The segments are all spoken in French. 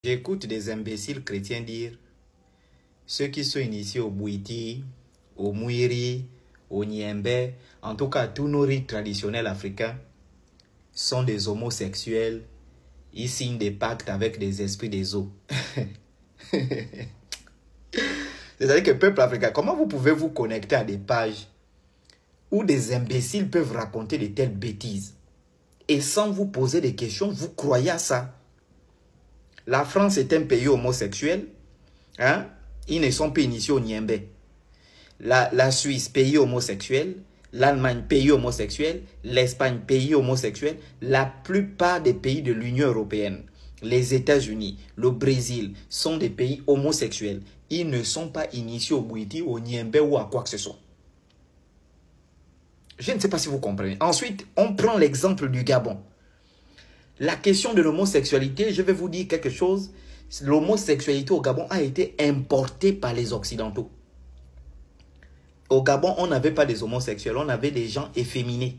J'écoute des imbéciles chrétiens dire ceux qui sont initiés au Bouiti, au Mouiri, au Niembé, en tout cas tous nos rites traditionnels africains, sont des homosexuels. Ils signent des pactes avec des esprits des eaux. C'est-à-dire que peuple africain, comment vous pouvez vous connecter à des pages où des imbéciles peuvent raconter de telles bêtises et sans vous poser des questions, vous croyez à ça? La France est un pays homosexuel. Hein? Ils ne sont pas initiés au Niembé. La Suisse, pays homosexuel. L'Allemagne, pays homosexuel. L'Espagne, pays homosexuel. La plupart des pays de l'Union européenne, les États-Unis, le Brésil, sont des pays homosexuels. Ils ne sont pas initiés au Bouiti, au Niembé ou à quoi que ce soit. Je ne sais pas si vous comprenez. Ensuite, on prend l'exemple du Gabon. La question de l'homosexualité, je vais vous dire quelque chose. L'homosexualité au Gabon a été importée par les Occidentaux. Au Gabon, on n'avait pas des homosexuels, on avait des gens efféminés.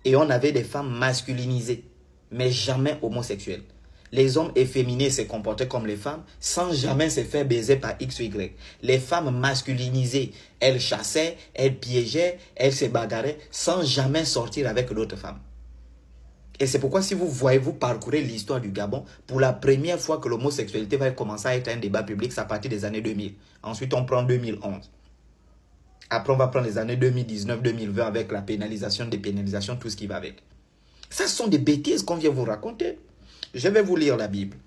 Et on avait des femmes masculinisées, mais jamais homosexuelles. Les hommes efféminés se comportaient comme les femmes, sans jamais se faire baiser par X ou Y. Les femmes masculinisées, elles chassaient, elles piégeaient, elles se bagarraient, sans jamais sortir avec d'autres femmes. Et c'est pourquoi si vous voyez, vous parcourez l'histoire du Gabon, pour la première fois que l'homosexualité va commencer à être un débat public, c'est à partir des années 2000. Ensuite, on prend 2011. Après, on va prendre les années 2019-2020 avec la pénalisation, dépénalisation, tout ce qui va avec. Ça, ce sont des bêtises qu'on vient vous raconter. Je vais vous lire la Bible.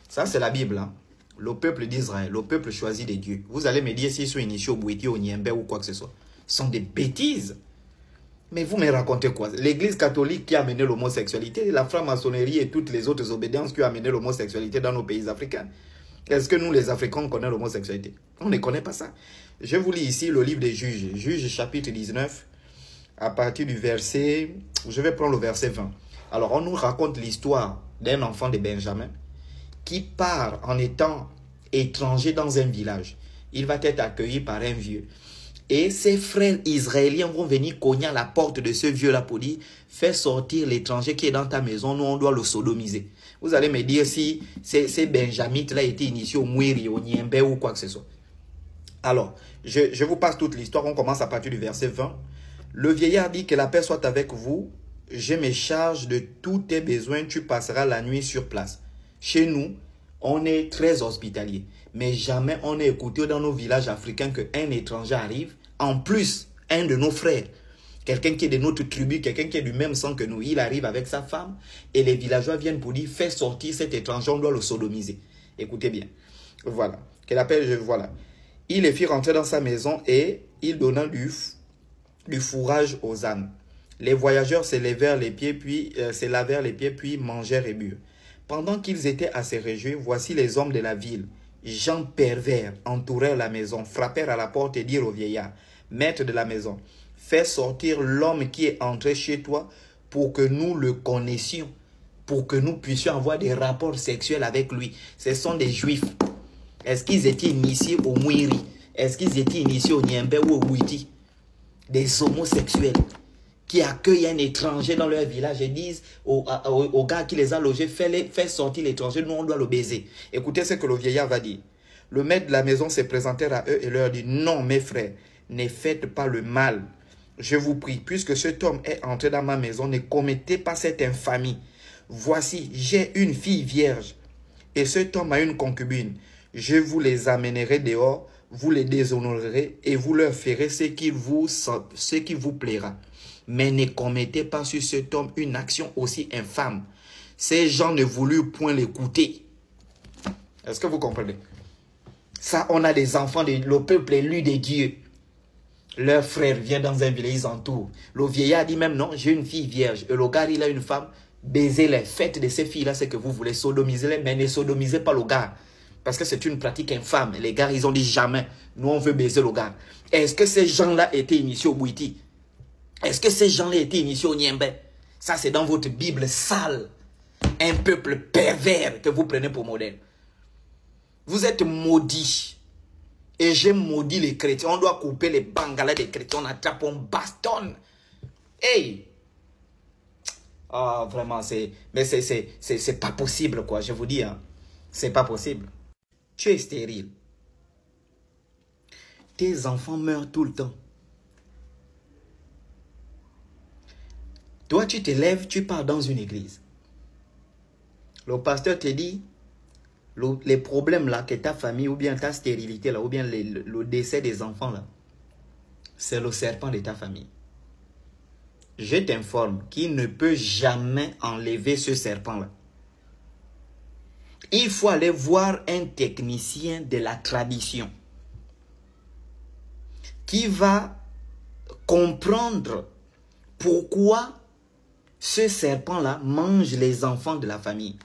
Ça, c'est la Bible. Hein? Le peuple d'Israël, le peuple choisi de Dieu. Vous allez me dire s'ils sont initiés au Bouiti, au Niembé ou quoi que ce soit. Ce sont des bêtises. Mais vous me racontez quoi? L'église catholique qui a amené l'homosexualité, la franc-maçonnerie et toutes les autres obédiences qui ont amené l'homosexualité dans nos pays africains. Est-ce que nous, les Africains, on connaît l'homosexualité? On ne connaît pas ça. Je vous lis ici le livre des Juges. Juges chapitre 19, à partir du verset... Je vais prendre le verset 20. Alors, on nous raconte l'histoire d'un enfant de Benjamin qui part en étant étranger dans un village. Il va être accueilli par un vieux. Et ses frères israéliens vont venir cogner à la porte de ce vieux-là pour dire « Fais sortir l'étranger qui est dans ta maison, nous on doit le sodomiser. » Vous allez me dire si ces Benjamites-là étaient initiés au Mouiri, au Niembé ou quoi que ce soit. Alors, je vous passe toute l'histoire, on commence à partir du verset 20. Le vieillard dit que la paix soit avec vous, je me charge de tous tes besoins, tu passeras la nuit sur place. Chez nous, on est très hospitalier. Mais jamais on a écouté dans nos villages africains qu'un étranger arrive. En plus, un de nos frères, quelqu'un qui est de notre tribu, quelqu'un qui est du même sang que nous, il arrive avec sa femme. Et les villageois viennent pour dire, fais sortir cet étranger, on doit le sodomiser. Écoutez bien. Voilà. Qu'elle appelle, voilà. Il les fit rentrer dans sa maison et il donna du fourrage aux ânes. Les voyageurs se lavèrent les pieds, puis mangèrent et burent. Pendant qu'ils étaient à se réjouir, voici les hommes de la ville, gens pervers, entourèrent la maison, frappèrent à la porte et dirent au vieillard, maître de la maison, fais sortir l'homme qui est entré chez toi pour que nous le connaissions, pour que nous puissions avoir des rapports sexuels avec lui. Ce sont des juifs. Est-ce qu'ils étaient initiés au Mouiri? Est-ce qu'ils étaient initiés au Niembé ou au Bouiti? Des homosexuels qui accueillent un étranger dans leur village et disent au gars qui les a logés, fais sortir l'étranger, nous on doit le baiser. Écoutez ce que le vieillard va dire. Le maître de la maison se présentèrent à eux et leur dit, non mes frères, ne faites pas le mal. Je vous prie, puisque cet homme est entré dans ma maison, ne commettez pas cette infamie. Voici, j'ai une fille vierge et cet homme a une concubine. Je vous les amènerai dehors, vous les déshonorerez et vous leur ferez ce qui vous plaira. Mais ne commettez pas sur cet homme une action aussi infâme. Ces gens ne voulurent point l'écouter. Est-ce que vous comprenez? Ça, on a des enfants, le peuple élu de Dieu. Leur frère vient dans un village, ils entourent. Le vieillard dit même non, j'ai une fille vierge. Et le gars, il a une femme. Baisez-les. Faites de ces filles-là ce que vous voulez. Sodomisez-les, mais ne sodomisez pas le gars. Parce que c'est une pratique infâme. Les gars, ils ont dit jamais. Nous, on veut baiser le gars. Est-ce que ces gens-là étaient initiés au Bouiti? Est-ce que ces gens-là étaient initiés au Niembé? Ça, c'est dans votre Bible sale. Un peuple pervers que vous prenez pour modèle. Vous êtes maudits. Et j'ai maudit les chrétiens. On doit couper les bangalas des chrétiens. On attrape, on bastonne. Hey! Ah, vraiment, mais c'est pas possible, quoi, je vous dis. Hein. C'est pas possible. Tu es stérile. Tes enfants meurent tout le temps. Toi, tu te lèves, tu pars dans une église. Le pasteur te dit, les problèmes là que ta famille, ou bien ta stérilité là, ou bien le décès des enfants là, c'est le serpent de ta famille. Je t'informe qu'il ne peut jamais enlever ce serpent là. Il faut aller voir un technicien de la tradition qui va comprendre pourquoi ce serpent-là mange les enfants de la famille.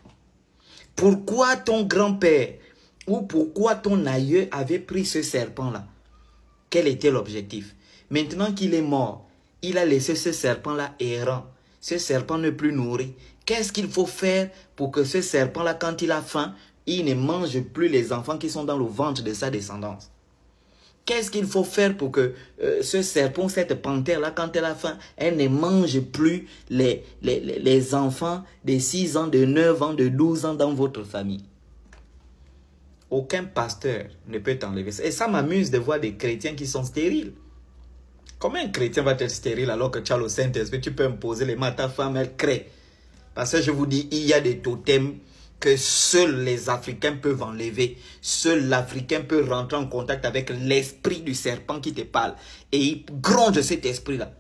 Pourquoi ton grand-père ou pourquoi ton aïeux avait pris ce serpent-là? Quel était l'objectif? Maintenant qu'il est mort, il a laissé ce serpent-là errant. Ce serpent ne plus nourri. Qu'est-ce qu'il faut faire pour que ce serpent-là, quand il a faim, il ne mange plus les enfants qui sont dans le ventre de sa descendance? Qu'est-ce qu'il faut faire pour que ce serpent, cette panthère-là, quand elle a faim, elle ne mange plus les enfants de 6 ans, de 9 ans, de 12 ans dans votre famille? Aucun pasteur ne peut t'enlever ça. Et ça m'amuse de voir des chrétiens qui sont stériles. Comment un chrétien va être stérile alors que tu as le Saint-Esprit? Tu peux imposer les mains à ta femme, elle crée. Parce que je vous dis, il y a des totems que seuls les Africains peuvent enlever. Seul l'Africain peut rentrer en contact avec l'esprit du serpent qui te parle. Et il gronde cet esprit-là.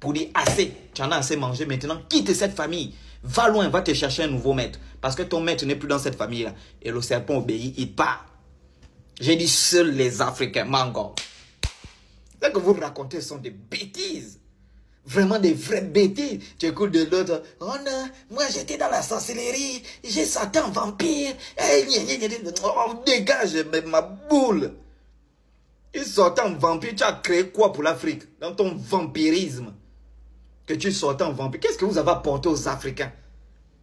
Pour dire, assez, tu en as assez mangé, maintenant quitte cette famille. Va loin, va te chercher un nouveau maître. Parce que ton maître n'est plus dans cette famille-là. Et le serpent obéit, il part. J'ai dit, seuls les Africains, mango. Ce que vous racontez sont des bêtises. Vraiment des vraies bêtises. Tu écoutes de l'autre. Oh non, moi j'étais dans la sorcellerie. J'ai Satan vampire. Oh, dégage ma boule. Il sortait en vampire. Tu as créé quoi pour l'Afrique? Dans ton vampirisme. Que tu sortais en vampire. Qu'est-ce que vous avez apporté aux Africains?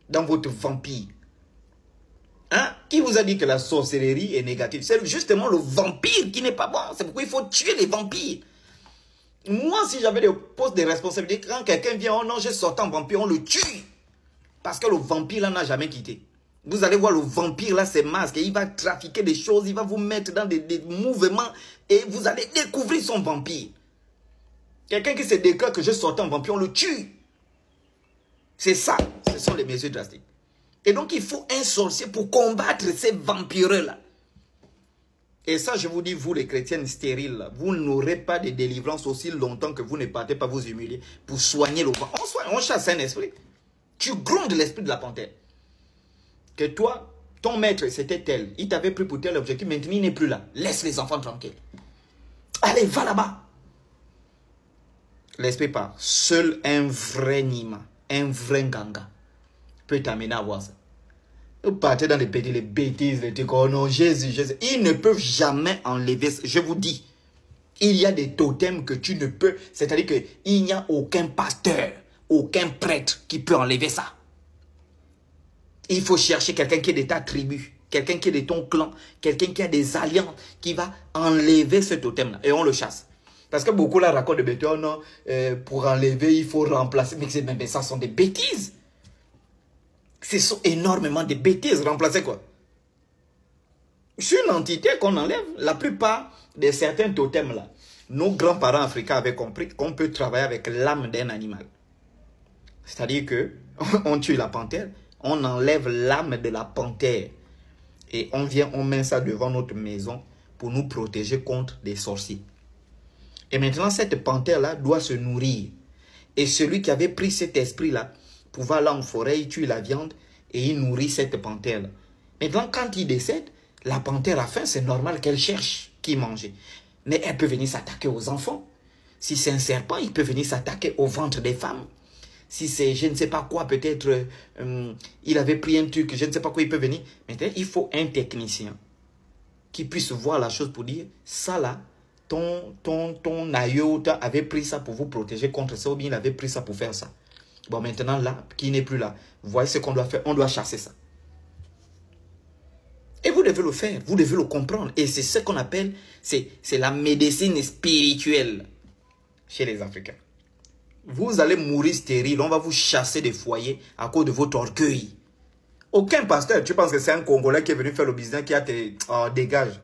Dans votre vampire. Hein? Qui vous a dit que la sorcellerie est négative? C'est justement le vampire qui n'est pas bon. C'est pourquoi il faut tuer les vampires. Moi, si j'avais des postes de responsabilité, quand quelqu'un vient, oh non, j'ai sorti un vampire, on le tue. Parce que le vampire, là, n'a jamais quitté. Vous allez voir le vampire, là, c'est masque. Il va trafiquer des choses, il va vous mettre dans des mouvements et vous allez découvrir son vampire. Quelqu'un qui se déclare que je sortais un vampire, on le tue. C'est ça. Ce sont les mesures drastiques. Et donc, il faut un sorcier pour combattre ces vampires-là. Et ça, je vous dis, vous les chrétiennes stériles, vous n'aurez pas de délivrance aussi longtemps que vous ne partez pas vous humilier pour soigner le ventre. On chasse un esprit. Tu grondes l'esprit de la panthère. Que toi, ton maître, c'était tel. Il t'avait pris pour tel objectif, maintenant il n'est plus là. Laisse les enfants tranquilles. Allez, va là-bas. L'esprit part. Seul un vrai Nima, un vrai Nganga peut t'amener à voir ça. Vous partez dans les bêtises, les trucs, oh non, Jésus, Jésus. Ils ne peuvent jamais enlever ça. Je vous dis, il y a des totems que tu ne peux, c'est-à-dire qu'il n'y a aucun pasteur, aucun prêtre qui peut enlever ça. Il faut chercher quelqu'un qui est de ta tribu, quelqu'un qui est de ton clan, quelqu'un qui a des alliances, qui va enlever ce totem-là. Et on le chasse. Parce que beaucoup là racontent de bêtises, oh non, pour enlever, il faut remplacer. Mais ça sont des bêtises. Ce sont énormément de bêtises. Remplacer quoi? C'est une entité qu'on enlève. La plupart de certains totems là, nos grands-parents africains avaient compris qu'on peut travailler avec l'âme d'un animal. C'est-à-dire que on tue la panthère, on enlève l'âme de la panthère et on vient, on met ça devant notre maison pour nous protéger contre des sorciers. Et maintenant, cette panthère-là doit se nourrir. Et celui qui avait pris cet esprit-là, pouvait aller en forêt, il tue la viande et il nourrit cette panthère-là. Maintenant, quand il décède, la panthère a faim, c'est normal qu'elle cherche qui manger. Mais elle peut venir s'attaquer aux enfants. Si c'est un serpent, il peut venir s'attaquer au ventre des femmes. Si c'est je ne sais pas quoi, peut-être il avait pris un truc, je ne sais pas quoi, il peut venir. Maintenant, il faut un technicien qui puisse voir la chose pour dire, ça là, ton aïeux avait pris ça pour vous protéger contre ça, ou bien il avait pris ça pour faire ça. Bon, maintenant, là, qui n'est plus là, voyez ce qu'on doit faire, on doit chasser ça. Et vous devez le faire, vous devez le comprendre. Et c'est ce qu'on appelle, c'est la médecine spirituelle chez les Africains. Vous allez mourir stérile, on va vous chasser des foyers à cause de votre orgueil. Aucun pasteur. Tu penses que c'est un Congolais qui est venu faire le business qui a été... Oh, dégage.